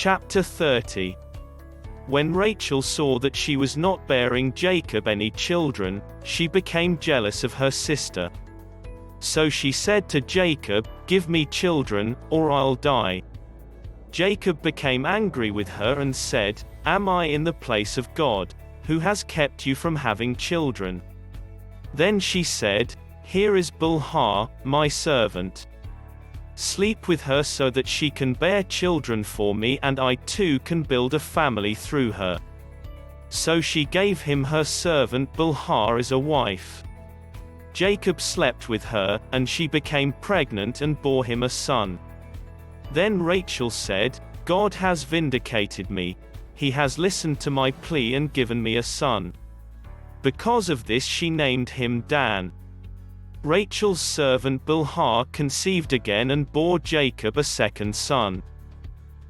Chapter 30. When Rachel saw that she was not bearing Jacob any children, she became jealous of her sister. So she said to Jacob, "Give me children, or I'll die." Jacob became angry with her and said, "Am I in the place of God, who has kept you from having children?" Then she said, "Here is Bilhah, my servant. Sleep with her so that she can bear children for me and I too can build a family through her." So she gave him her servant Bilhah as a wife. Jacob slept with her, and she became pregnant and bore him a son. Then Rachel said, "God has vindicated me. He has listened to my plea and given me a son." Because of this she named him Dan. Rachel's servant Bilhah conceived again and bore Jacob a second son.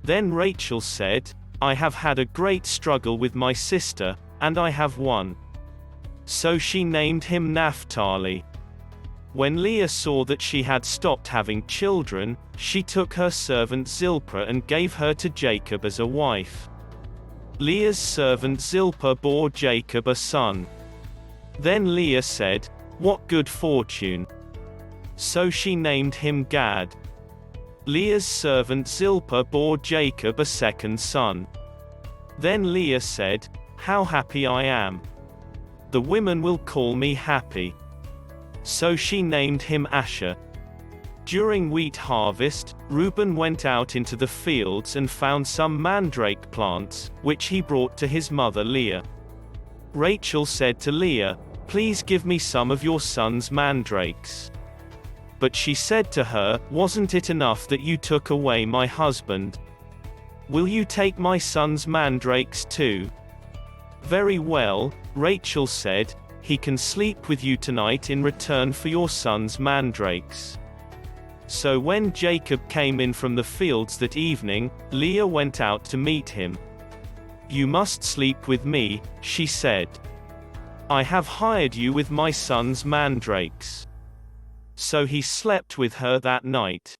Then Rachel said, "I have had a great struggle with my sister, and I have won." So she named him Naphtali. When Leah saw that she had stopped having children, she took her servant Zilpah and gave her to Jacob as a wife. Leah's servant Zilpah bore Jacob a son. Then Leah said, "What good fortune!" So she named him Gad. Leah's servant Zilpah bore Jacob a second son. Then Leah said, "How happy I am! The women will call me happy." So she named him Asher. During wheat harvest, Reuben went out into the fields and found some mandrake plants, which he brought to his mother Leah. Rachel said to Leah, "Please give me some of your son's mandrakes." But she said to her, "Wasn't it enough that you took away my husband? Will you take my son's mandrakes too?" "Very well," Rachel said, "he can sleep with you tonight in return for your son's mandrakes." So when Jacob came in from the fields that evening, Leah went out to meet him. "You must sleep with me," she said. "I have hired you with my son's mandrakes." So he slept with her that night.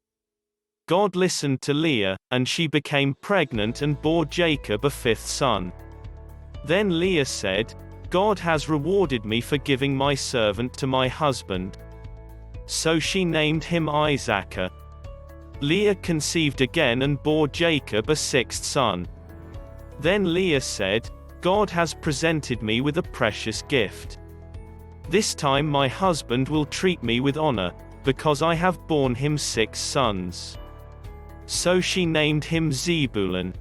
God listened to Leah, and she became pregnant and bore Jacob a fifth son. Then Leah said, "God has rewarded me for giving my servant to my husband." So she named him Isaac. Leah conceived again and bore Jacob a sixth son. Then Leah said, "God has presented me with a precious gift. This time my husband will treat me with honor, because I have borne him 6 sons." So she named him Zebulun.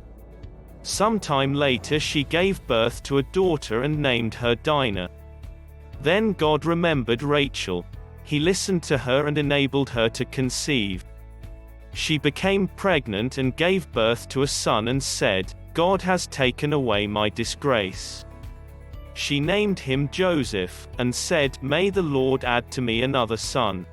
Sometime later she gave birth to a daughter and named her Dinah. Then God remembered Rachel. He listened to her and enabled her to conceive. She became pregnant and gave birth to a son and said, "God has taken away my disgrace." She named him Joseph, and said, "May the Lord add to me another son."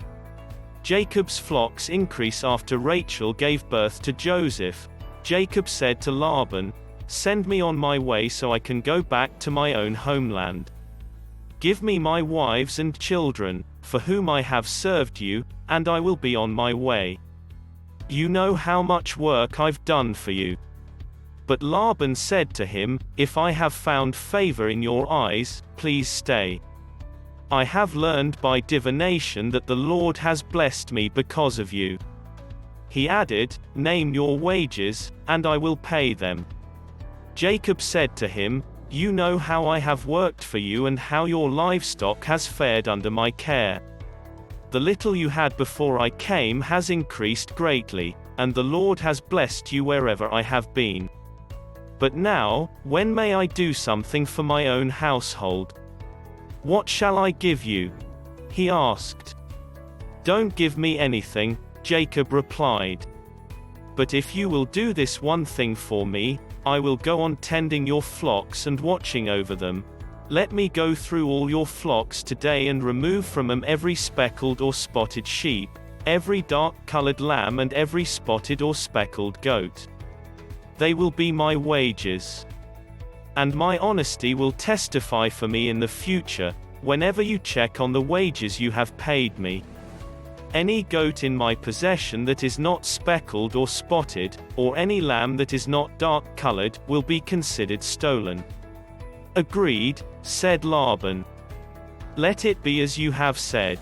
Jacob's flocks increase after Rachel gave birth to Joseph. Jacob said to Laban, "Send me on my way so I can go back to my own homeland. Give me my wives and children, for whom I have served you, and I will be on my way. You know how much work I've done for you." But Laban said to him, "If I have found favor in your eyes, please stay. I have learned by divination that the Lord has blessed me because of you." He added, "Name your wages, and I will pay them." Jacob said to him, "You know how I have worked for you and how your livestock has fared under my care. The little you had before I came has increased greatly, and the Lord has blessed you wherever I have been. But now, when may I do something for my own household? What shall I give you?" he asked. "Don't give me anything," Jacob replied. "But if you will do this one thing for me, I will go on tending your flocks and watching over them. Let me go through all your flocks today and remove from them every speckled or spotted sheep, every dark-colored lamb and every spotted or speckled goat. They will be my wages. And my honesty will testify for me in the future, whenever you check on the wages you have paid me." Any goat in my possession that is not speckled or spotted, or any lamb that is not dark-colored, will be considered stolen." "Agreed," said Laban. "Let it be as you have said."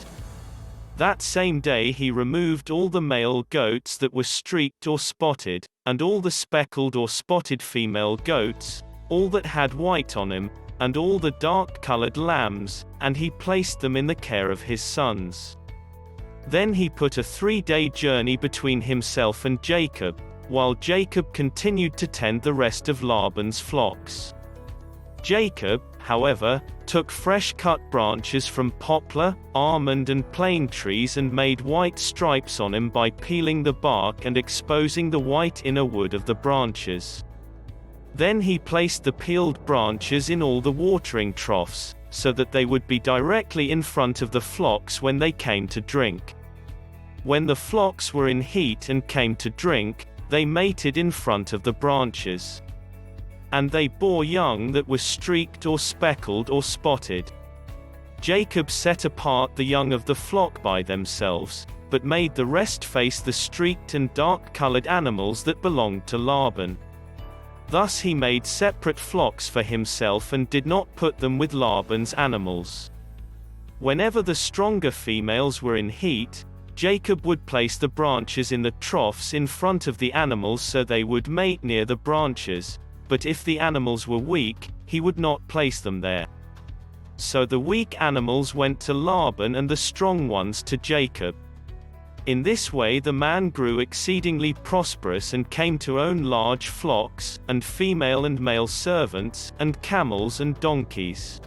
That same day he removed all the male goats that were streaked or spotted, and all the speckled or spotted female goats, all that had white on them, and all the dark-colored lambs, and he placed them in the care of his sons. Then he put a 3-day journey between himself and Jacob, while Jacob continued to tend the rest of Laban's flocks. Jacob, however, took fresh-cut branches from poplar, almond and plane trees and made white stripes on them by peeling the bark and exposing the white inner wood of the branches. Then he placed the peeled branches in all the watering troughs, so that they would be directly in front of the flocks when they came to drink. When the flocks were in heat and came to drink, they mated in front of the branches. And they bore young that were streaked or speckled or spotted. Jacob set apart the young of the flock by themselves, but made the rest face the streaked and dark-colored animals that belonged to Laban. Thus he made separate flocks for himself and did not put them with Laban's animals. Whenever the stronger females were in heat, Jacob would place the branches in the troughs in front of the animals so they would mate near the branches, but if the animals were weak, he would not place them there. So the weak animals went to Laban and the strong ones to Jacob. In this way the man grew exceedingly prosperous and came to own large flocks, and female and male servants, and camels and donkeys.